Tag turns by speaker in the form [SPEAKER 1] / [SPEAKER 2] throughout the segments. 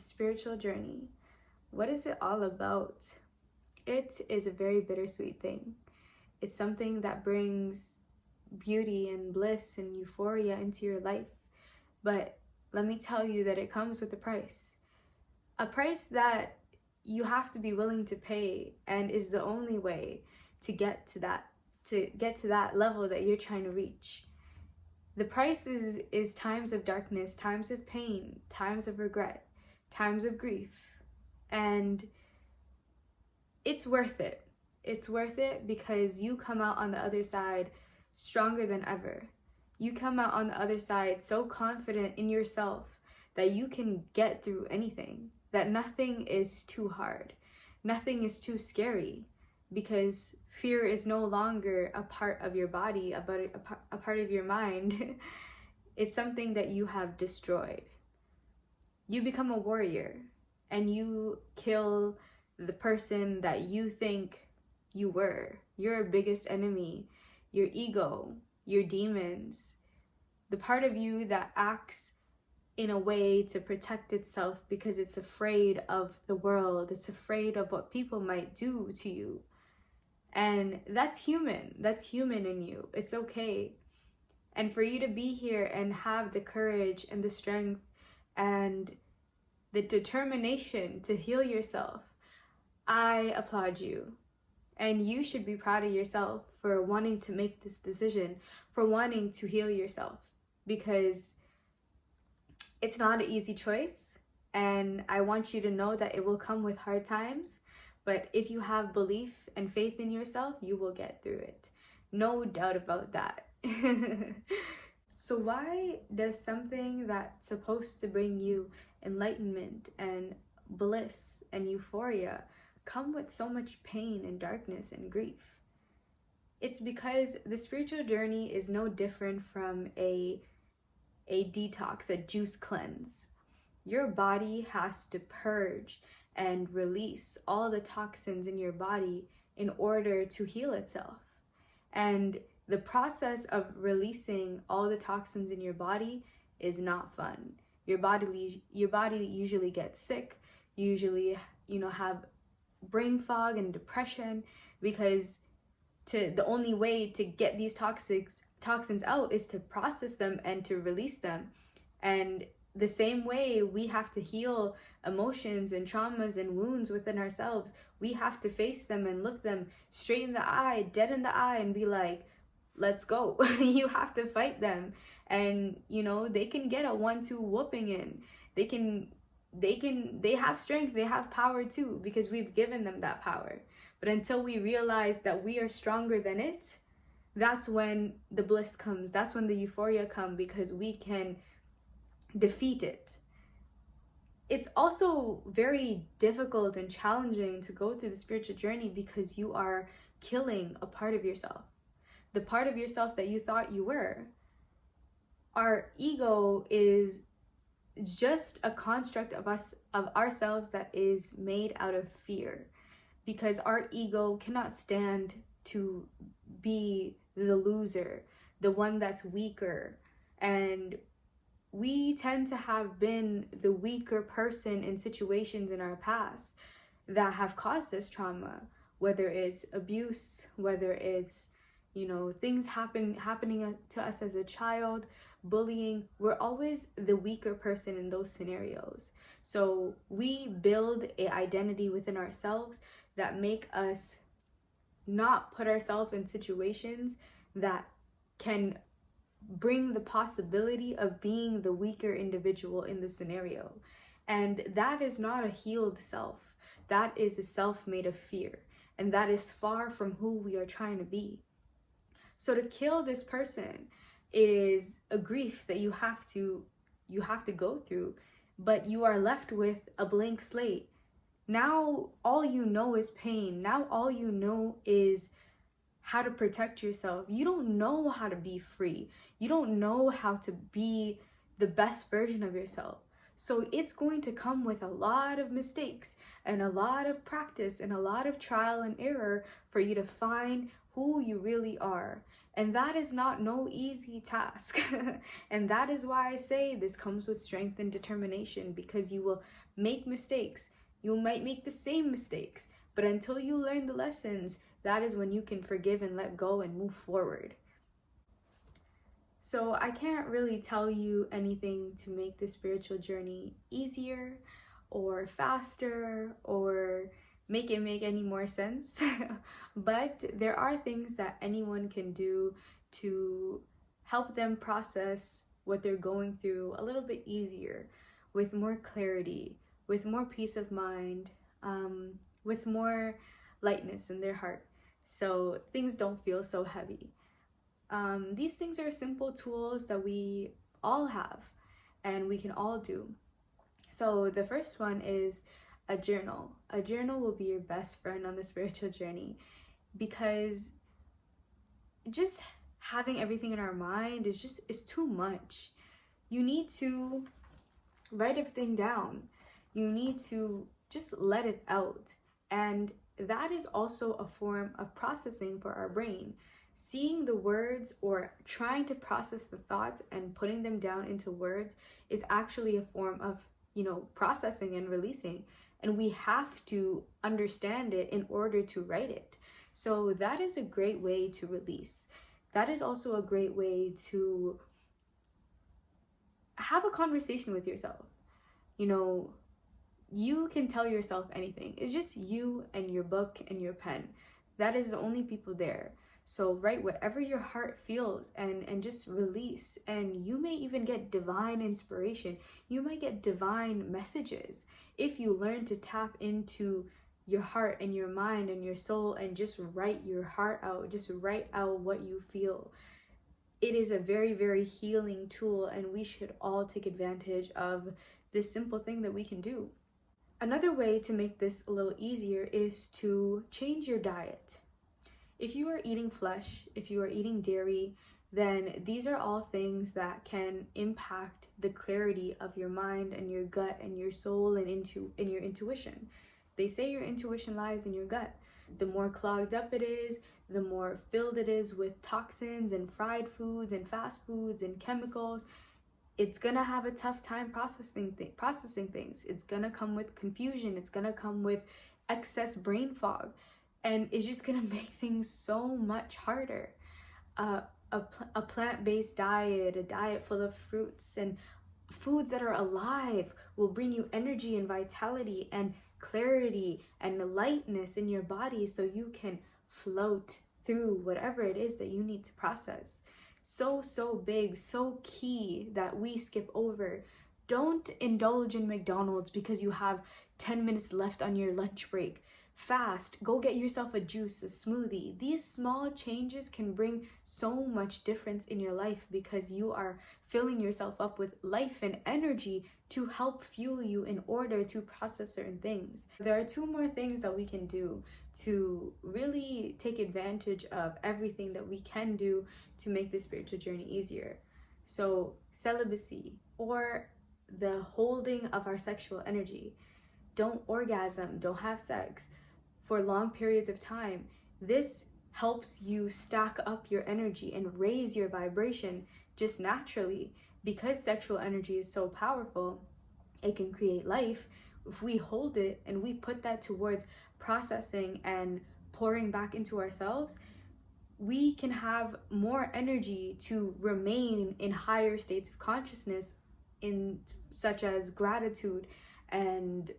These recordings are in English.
[SPEAKER 1] spiritual journey. What is it all about? It is a very bittersweet thing. It's something that brings beauty and bliss and euphoria into your life. But let me tell you that it comes with a price. A price that you have to be willing to pay, and is the only way to get to that level that you're trying to reach. The price is times of darkness, times of pain, times of regret, times of grief. And it's worth it. It's worth it because you come out on the other side stronger than ever. You come out on the other side so confident in yourself that you can get through anything, that nothing is too hard, nothing is too scary, because fear is no longer a part of your body, a part of your mind. It's something that you have destroyed. You become a warrior and you kill the person that you think you were, your biggest enemy, your ego, your demons, the part of you that acts in a way to protect itself because it's afraid of the world, it's afraid of what people might do to you. And that's human in you. It's okay. And for you to be here and have the courage and the strength and the determination to heal yourself, I applaud you. And you should be proud of yourself for wanting to make this decision, for wanting to heal yourself, because it's not an easy choice. And I want you to know that it will come with hard times. But if you have belief and faith in yourself, you will get through it. No doubt about that. So why does something that's supposed to bring you enlightenment and bliss and euphoria come with so much pain and darkness and grief? It's because the spiritual journey is no different from a detox, a juice cleanse. Your body has to purge and release all the toxins in your body in order to heal itself. And the process of releasing all the toxins in your body is not fun. Your body usually gets sick, usually, have brain fog and depression, because the only way to get these toxins out is to process them and to release them. And the same way we have to heal emotions and traumas and wounds within ourselves, we have to face them and look them straight in the eye, dead in the eye, and be like, let's go. You have to fight them. And they can get a 1-2 whooping in. They have strength, they have power too, because we've given them that power. But until we realize that we are stronger than it, that's when the bliss comes, that's when the euphoria comes, because we can defeat it. It's also very difficult and challenging to go through the spiritual journey because you are killing a part of yourself, the part of yourself that you thought you were. Our ego is just a construct of ourselves that is made out of fear, because our ego cannot stand to be the loser, the one that's weaker. And we tend to have been the weaker person in situations in our past that have caused us trauma, whether it's abuse, whether it's, things happening to us as a child, bullying. We're always the weaker person in those scenarios. So we build an identity within ourselves that make us not put ourselves in situations that can bring the possibility of being the weaker individual in the scenario. And that is not a healed self. That is a self made of fear. And that is far from who we are trying to be. So to kill this person is a grief that you have to go through, but you are left with a blank slate. Now all you know is pain. Now all you know is how to protect yourself. You don't know how to be free. You don't know how to be the best version of yourself. So it's going to come with a lot of mistakes and a lot of practice and a lot of trial and error for you to find who you really are. And that is not no easy task. And that is why I say this comes with strength and determination, because you will make mistakes. You might make the same mistakes, but until you learn the lessons, that is when you can forgive and let go and move forward. So I can't really tell you anything to make the spiritual journey easier or faster or make it make any more sense. But there are things that anyone can do to help them process what they're going through a little bit easier, with more clarity, with more peace of mind, with more lightness in their heart, so things don't feel so heavy. These things are simple tools that we all have and we can all do. So the first one is a journal. A journal will be your best friend on the spiritual journey, because just having everything in our mind is too much. You need to write everything down. You need to just let it out. And that is also a form of processing for our brain. Seeing the words or trying to process the thoughts and putting them down into words is actually a form of, processing and releasing. And we have to understand it in order to write it. So that is a great way to release. That is also a great way to have a conversation with yourself. You can tell yourself anything. It's just you and your book and your pen. That is the only people there. So write whatever your heart feels and just release. And you may even get divine inspiration. You might get divine messages if you learn to tap into your heart and your mind and your soul and just write your heart out. Just write out what you feel. It is a very, very healing tool, and we should all take advantage of this simple thing that we can do. Another way to make this a little easier is to change your diet. If you are eating flesh, if you are eating dairy, then these are all things that can impact the clarity of your mind and your gut and your soul and your intuition. They say your intuition lies in your gut. The more clogged up it is, the more filled it is with toxins and fried foods and fast foods and chemicals, it's gonna have a tough time processing things. It's gonna come with confusion. It's gonna come with excess brain fog. And it's just gonna make things so much harder. A plant-based diet, a diet full of fruits and foods that are alive will bring you energy and vitality and clarity and lightness in your body, so you can float through whatever it is that you need to process. So big, so key that we skip over. Don't indulge in McDonald's because you have 10 minutes left on your lunch break. Fast, go get yourself a juice, a smoothie. These small changes can bring so much difference in your life, because you are filling yourself up with life and energy to help fuel you in order to process certain things. There are two more things that we can do to really take advantage of everything that we can do to make the spiritual journey easier. So celibacy, or the holding of our sexual energy. Don't orgasm, don't have sex for long periods of time. This helps you stack up your energy and raise your vibration just naturally. Because sexual energy is so powerful, it can create life. If we hold it and we put that towards processing and pouring back into ourselves, we can have more energy to remain in higher states of consciousness, in such as gratitude and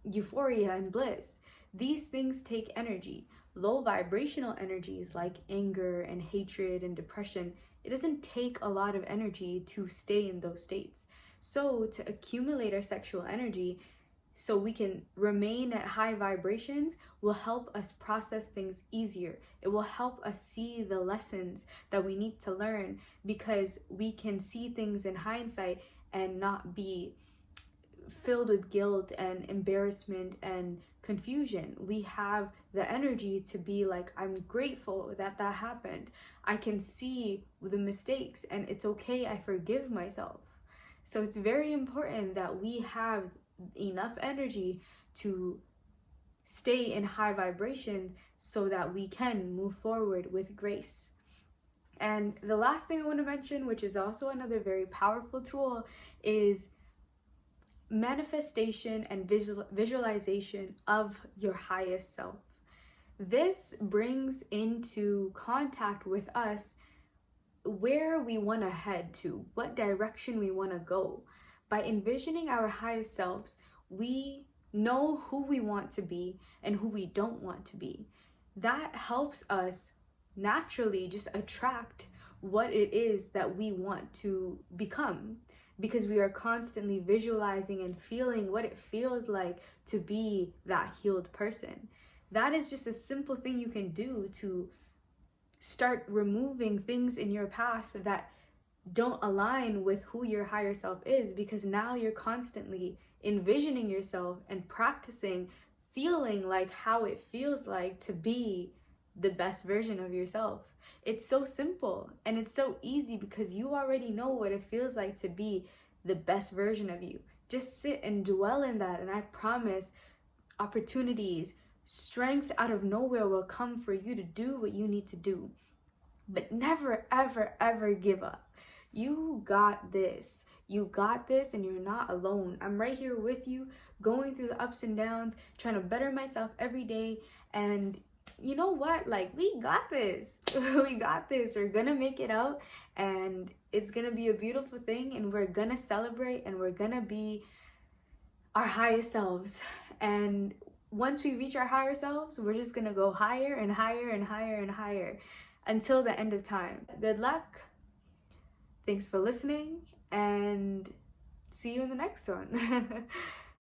[SPEAKER 1] euphoria and bliss. These things take energy. Low vibrational energies like anger and hatred and depression, it doesn't take a lot of energy to stay in those states. So to accumulate our sexual energy so we can remain at high vibrations will help us process things easier. It will help us see the lessons that we need to learn, because we can see things in hindsight and not be filled with guilt and embarrassment and confusion. We have the energy to be like, I'm grateful that happened. I can see the mistakes and it's okay. I forgive myself. So it's very important that we have enough energy to stay in high vibrations so that we can move forward with grace. And the last thing I want to mention, which is also another very powerful tool, is manifestation and visualization of your highest self. This brings into contact with us where we want to head to, what direction we want to go. By envisioning our highest selves, we know who we want to be and who we don't want to be. That helps us naturally just attract what it is that we want to become, because we are constantly visualizing and feeling what it feels like to be that healed person. That is just a simple thing you can do to start removing things in your path that don't align with who your higher self is, because now you're constantly envisioning yourself and practicing feeling like how it feels like to be the best version of yourself. It's so simple and it's so easy because you already know what it feels like to be the best version of you. Just sit and dwell in that, and I promise opportunities, strength out of nowhere will come for you to do what you need to do. But never, ever, ever give up. You got this. You got this, and you're not alone. I'm right here with you, going through the ups and downs, trying to better myself every day. And you know what? Like, we got this. We got this. We're gonna make it out, and it's gonna be a beautiful thing, and we're gonna celebrate, and we're gonna be our highest selves. And once we reach our higher selves, we're just gonna go higher and higher and higher and higher until the end of time. Good luck. Thanks for listening, and see you in the next one.